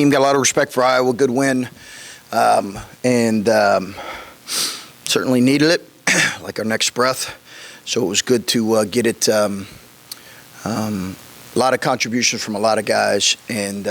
team. Got a lot of respect for Iowa. Good win. And certainly needed it, like our next breath. So it was good to get it. A lot of contributions from a lot of guys. And,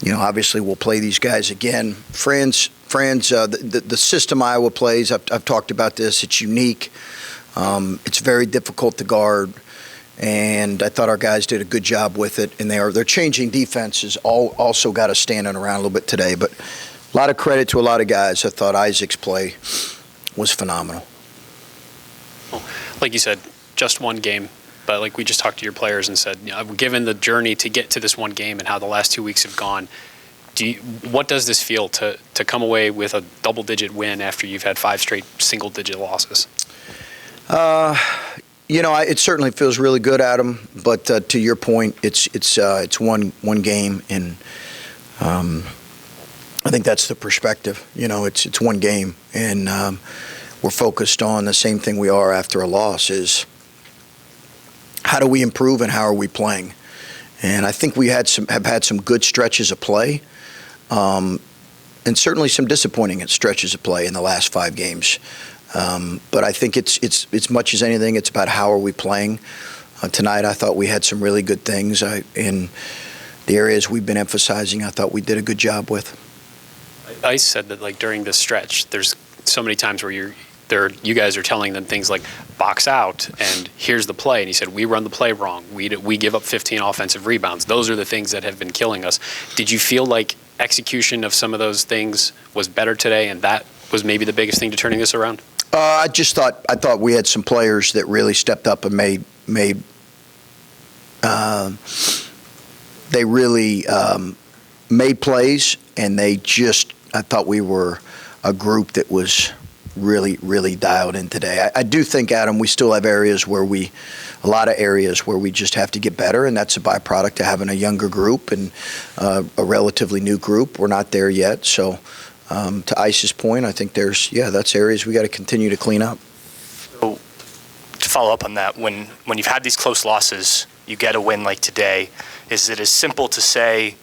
obviously we'll play these guys again. The system Iowa plays, I've talked about this. It's unique. It's very difficult to guard. And I thought our guys did a good job with it. And they're changing defenses. Also got us standing around a little bit today. But a lot of credit to a lot of guys. I thought Isaac's play was phenomenal. Like you said, just one game. But like we just talked to your players and said, given the journey to get to this one game and how the last 2 weeks have gone, what does this feel to come away with a double-digit win after you've had 5 straight single-digit losses? It certainly feels really good, Adam. But to your point, it's one game, and I think that's the perspective. It's one game, and we're focused on the same thing we are after a loss: is how do we improve and how are we playing? And I think we have had some good stretches of play, and certainly some disappointing stretches of play in the last 5 games. But I think it's much as anything, it's about how are we playing. Tonight, I thought we had some really good things in the areas we've been emphasizing. I thought we did a good job with. Ice said that during this stretch, there's so many times where you guys are telling them things like box out and here's the play. And he said, we run the play wrong. We give up 15 offensive rebounds. Those are the things that have been killing us. Did you feel like execution of some of those things was better today, and that was maybe the biggest thing to turning this around? I thought we had some players that really stepped up and made plays, and I thought we were a group that was really, really dialed in today. I do think, Adam, we still have a lot of areas where we just have to get better, and that's a byproduct of having a younger group and a relatively new group. We're not there yet, so to Ice's point, I think that's areas we got to continue to clean up. So to follow up on that, when you've had these close losses, you get a win like today, is it as simple to say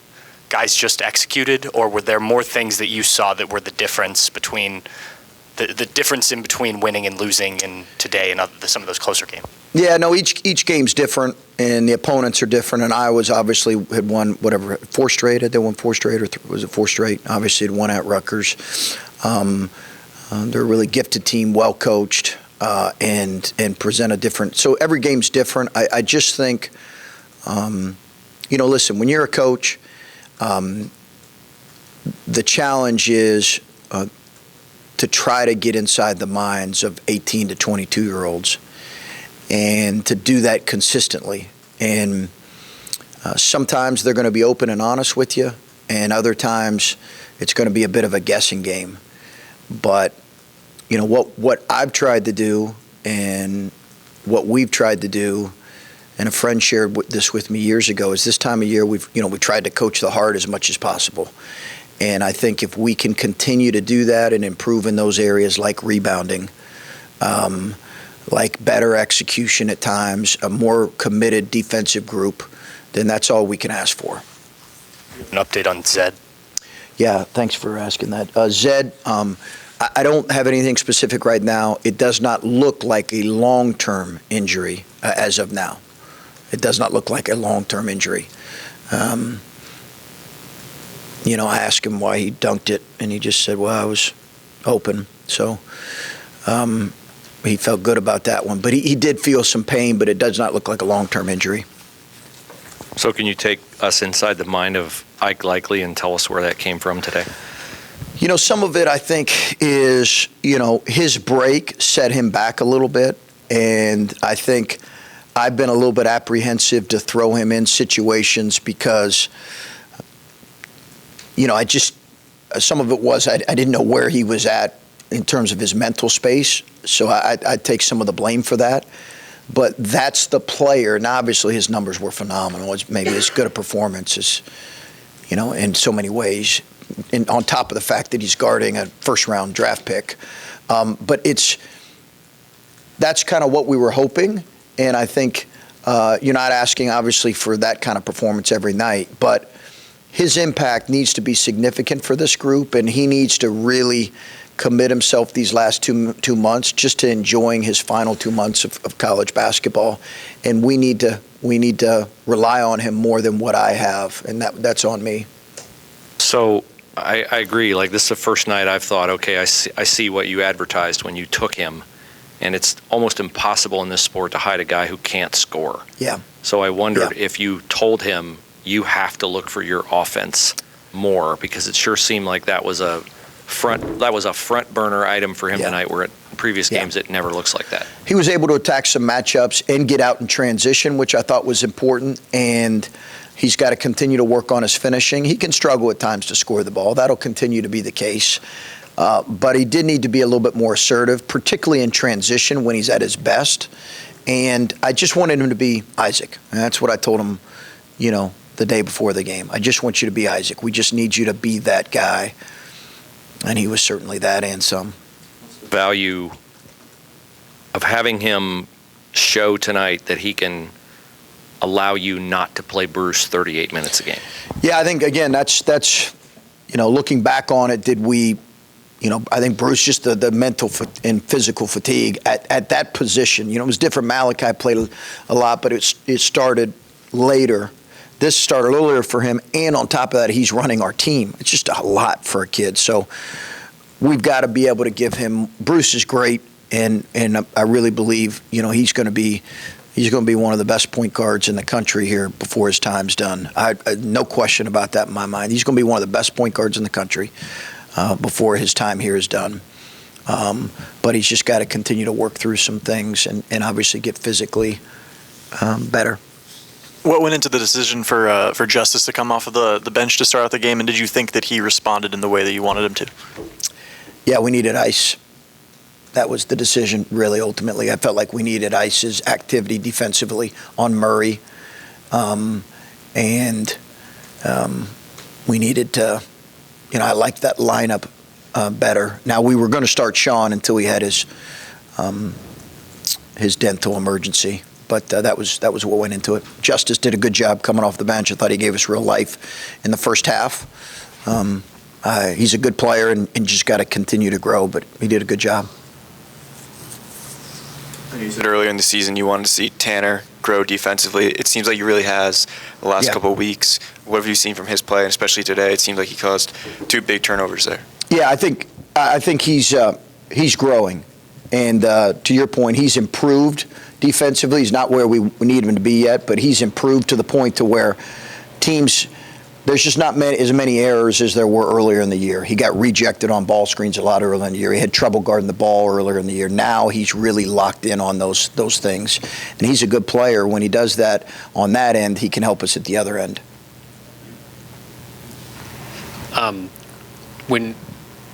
guys just executed, or were there more things that you saw that were the difference between the difference in between winning and losing in today and some of those closer games? Yeah, no, each game's different, and the opponents are different. And Iowa's obviously had won 4 straight. Had they won 4 straight, or was it 4 straight? Obviously, had won at Rutgers. They're a really gifted team, well coached, and present a different. So every game's different. I just think, listen, when you're a coach, the challenge is to try to get inside the minds of 18 to 22-year-olds and to do that consistently. And sometimes they're going to be open and honest with you, and other times it's going to be a bit of a guessing game. But, what I've tried to do and what we've tried to do, and a friend shared this with me years ago, is this time of year we tried to coach the heart as much as possible. And I think if we can continue to do that and improve in those areas like rebounding, like better execution at times, a more committed defensive group, then that's all we can ask for. An update on Zed? Yeah, thanks for asking that. Zed, I don't have anything specific right now. It does not look like a long-term injury as of now. It does not look like a long-term injury. I asked him why he dunked it, and he just said, well, I was open. So he felt good about that one. But he did feel some pain, but it does not look like a long-term injury. So can you take us inside the mind of Ike Likely and tell us where that came from today? Some of it, I think, is, his break set him back a little bit. And I think I've been a little bit apprehensive to throw him in situations because some of it was I didn't know where he was at in terms of his mental space, so I take some of the blame for that. But that's the player, and obviously his numbers were phenomenal. It's maybe as good a performance as, in so many ways, and on top of the fact that he's guarding a first-round draft pick. But that's kind of what we were hoping, and I think you're not asking, obviously, for that kind of performance every night, but his impact needs to be significant for this group, and he needs to really commit himself these last two months just to enjoying his final 2 months of college basketball. And we need to rely on him more than what I have, and that's on me. So I agree. Like, this is the first night I've thought, okay, I see what you advertised when you took him, and it's almost impossible in this sport to hide a guy who can't score. Yeah. So I wondered if you told him you have to look for your offense more, because it sure seemed like that was a front burner item for him tonight, where in previous games it never looks like that. He was able to attack some matchups and get out in transition, which I thought was important, and he's got to continue to work on his finishing. He can struggle at times to score the ball. That'll continue to be the case. But he did need to be a little bit more assertive, particularly in transition when he's at his best. And I just wanted him to be Isaac. And that's what I told him, the day before the game. I just want you to be Isaac. We just need you to be that guy. And he was certainly that and some. Value of having him show tonight that he can allow you not to play Bruce 38 minutes a game. Yeah, I think, again, that's looking back on it, did we, I think Bruce, just the mental and physical fatigue at that position, it was different. Malachi played a lot, but it started later. This started earlier for him, and on top of that, he's running our team. It's just a lot for a kid. So we've got to be able to give him. Bruce is great, and I really believe he's going to be one of the best point guards in the country here before his time's done. No question about that in my mind. He's going to be one of the best point guards in the country before his time here is done. But he's just got to continue to work through some things and obviously get physically better. What went into the decision for Justice to come off of the bench to start out the game, and did you think that he responded in the way that you wanted him to? Yeah, we needed ice. That was the decision, really, ultimately. I felt like we needed Ice's activity defensively on Murray. We needed to, I liked that lineup better. Now, we were going to start Sean until he had his dental emergency. But that was what went into it. Justice did a good job coming off the bench. I thought he gave us real life in the first half. He's a good player and just got to continue to grow, but he did a good job. You said earlier in the season you wanted to see Tanner grow defensively. It seems like he really has the last couple of weeks. What have you seen from his play, and especially today? It seems like he caused 2 big turnovers there. Yeah, I think he's growing, and to your point, he's improved defensively. He's not where we need him to be yet, but he's improved to the point to where teams, there's just not as many errors as there were earlier in the year. He got rejected on ball screens a lot earlier in the year. He had trouble guarding the ball earlier in the year. Now he's really locked in on those things, and he's a good player. When he does that on that end, he can help us at the other end. When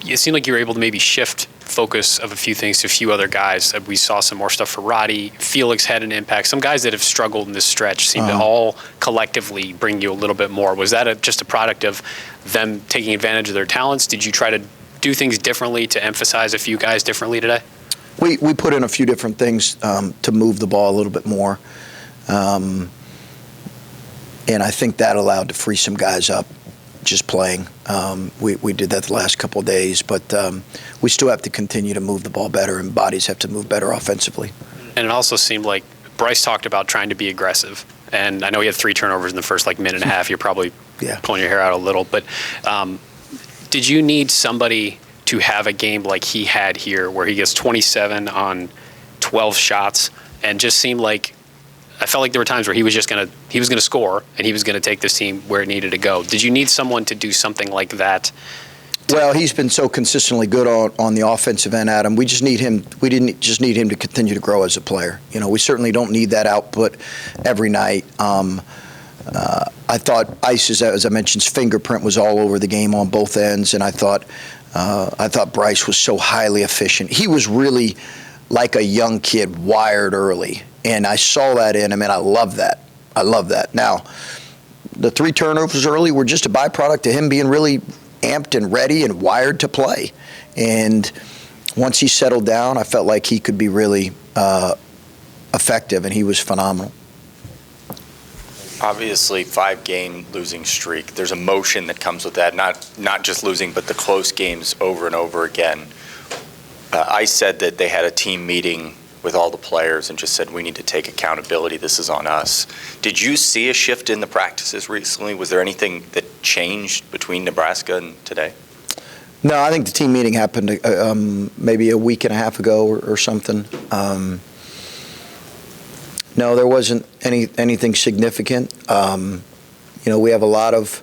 it seemed like you were able to maybe shift focus of a few things to a few other guys, that we saw some more stuff for Roddy. Felix had an impact. Some guys that have struggled in this stretch seem to all collectively bring you a little bit more. Was that just a product of them taking advantage of their talents? Did you try to do things differently to emphasize a few guys differently today? We put in a few different things to move the ball a little bit more. And I think that allowed to free some guys up just playing. We did that the last couple of days, but we still have to continue to move the ball better, and bodies have to move better offensively. And it also seemed like Bryce talked about trying to be aggressive. And I know he had 3 turnovers in the first minute and a half. You're probably pulling your hair out a little. But did you need somebody to have a game like he had here, where he gets 27 on 12 shots, and just seemed like, I felt like there were times where he was going to score, and he was going to take this team where it needed to go. Did you need someone to do something like that? Well, he's been so consistently good on the offensive end, Adam. We just need him. We didn't just need him to continue to grow as a player. We certainly don't need that output every night. I thought Ice, as I mentioned, his fingerprint was all over the game on both ends, and I thought Bryce was so highly efficient. He was really like a young kid, wired early. And I saw that in him, and I love that. I love that. Now, the 3 turnovers early were just a byproduct of him being really amped and ready and wired to play. And once he settled down, I felt like he could be really effective, and he was phenomenal. Obviously, 5-game losing streak. There's emotion that comes with that. Not just losing, but the close games over and over again. Ice said that they had a team meeting with all the players and just said, we need to take accountability. This is on us. Did you see a shift in the practices recently? Was there anything that changed between Nebraska and today? No, I think the team meeting happened maybe a week and a half ago or something. No, there wasn't anything significant. We have a lot of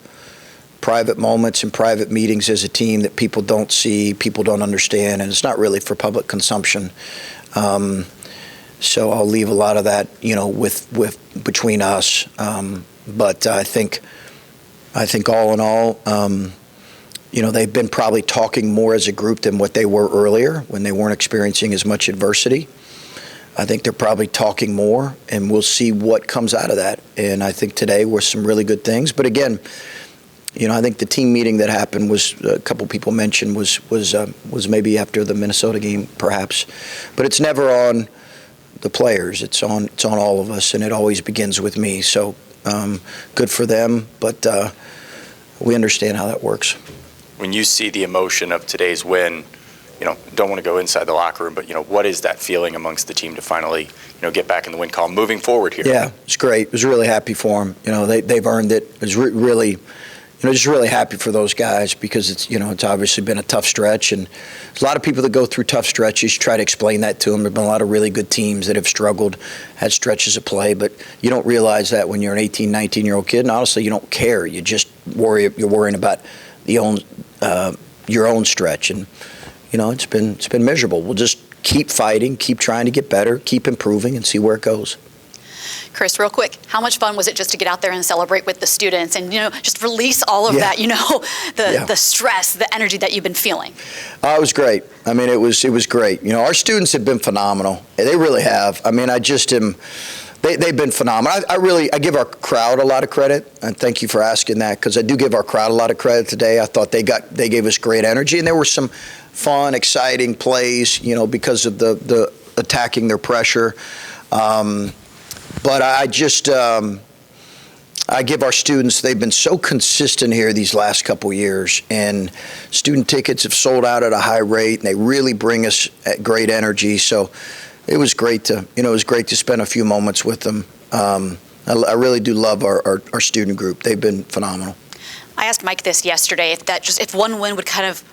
private moments and private meetings as a team that people don't see, people don't understand, and it's not really for public consumption. So I'll leave a lot of that, with between us. But I think all in all, they've been probably talking more as a group than what they were earlier when they weren't experiencing as much adversity. I think they're probably talking more, and we'll see what comes out of that. And I think today were some really good things. But again, I think the team meeting that happened was, a couple people mentioned, was maybe after the Minnesota game, perhaps. But it's never on the players. It's on all of us, and it always begins with me. So good for them, but we understand how that works. When you see the emotion of today's win, don't want to go inside the locker room, but, what is that feeling amongst the team to finally, get back in the win column moving forward here? Yeah, it's great. I was really happy for them. They've earned it. It was really, just really happy for those guys because it's obviously been a tough stretch. And there's a lot of people that go through tough stretches. You try to explain that to them. There have been a lot of really good teams that have struggled, had stretches of play, but you don't realize that when you're an 18, 19-year-old kid. And honestly, you don't care. You just you're worrying about your own stretch. And, it's been miserable. We'll just keep fighting, keep trying to get better, keep improving, and see where it goes. Chris, real quick, how much fun was it just to get out there and celebrate with the students and, just release all of that, the stress, the energy that you've been feeling? It was great. I mean, it was great. Our students have been phenomenal. They really have. I mean, they've been phenomenal. I give our crowd a lot of credit, and thank you for asking that, because I do give our crowd a lot of credit today. I thought they gave us great energy, and there were some fun, exciting plays, because of the attacking their pressure. But I give our students, they've been so consistent here these last couple years, and student tickets have sold out at a high rate, and they really bring us great energy. So it was great to spend a few moments with them. I really do love our student group. They've been phenomenal. I asked Mike this yesterday, if one win would kind of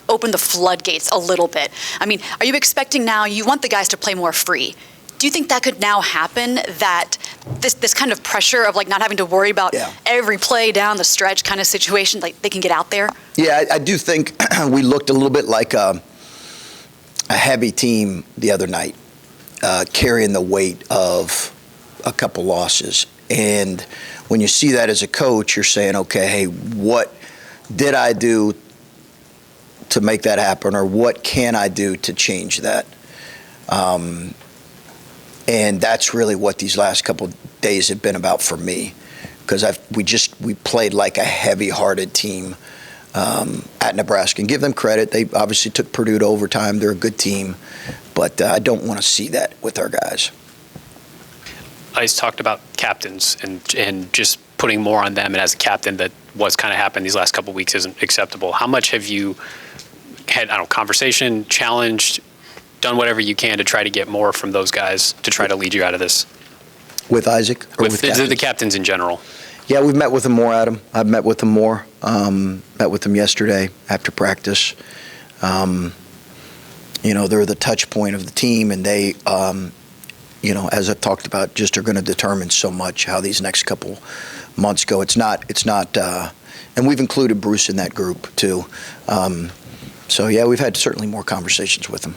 open the floodgates a little bit. I mean, are you expecting now, you want the guys to play more free? Do you think that could now happen, that this kind of pressure of not having to worry about every play down the stretch kind of situation, they can get out there? Yeah, I do think we looked a little bit like a heavy team the other night, carrying the weight of a couple losses. And when you see that as a coach, you're saying, okay, hey, what did I do to make that happen, or what can I do to change that? And that's really what these last couple of days have been about for me, because we played like a heavy-hearted team at Nebraska. And give them credit. They obviously took Purdue to overtime. They're a good team. But I don't want to see that with our guys. Ice talked about captains and just putting more on them, and as a captain, that what's kind of happened these last couple of weeks isn't acceptable. How much have you had, conversation, challenged, done whatever you can to try to get more from those guys to try to lead you out of this? With Isaac? Or with the captains in general? Yeah, we've met with them more, Adam. I've met with them more. Met with them yesterday after practice. They're the touch point of the team, and they, as I talked about, just are going to determine so much how these next couple months go. It's not, and we've included Bruce in that group too. So yeah, we've had certainly more conversations with them.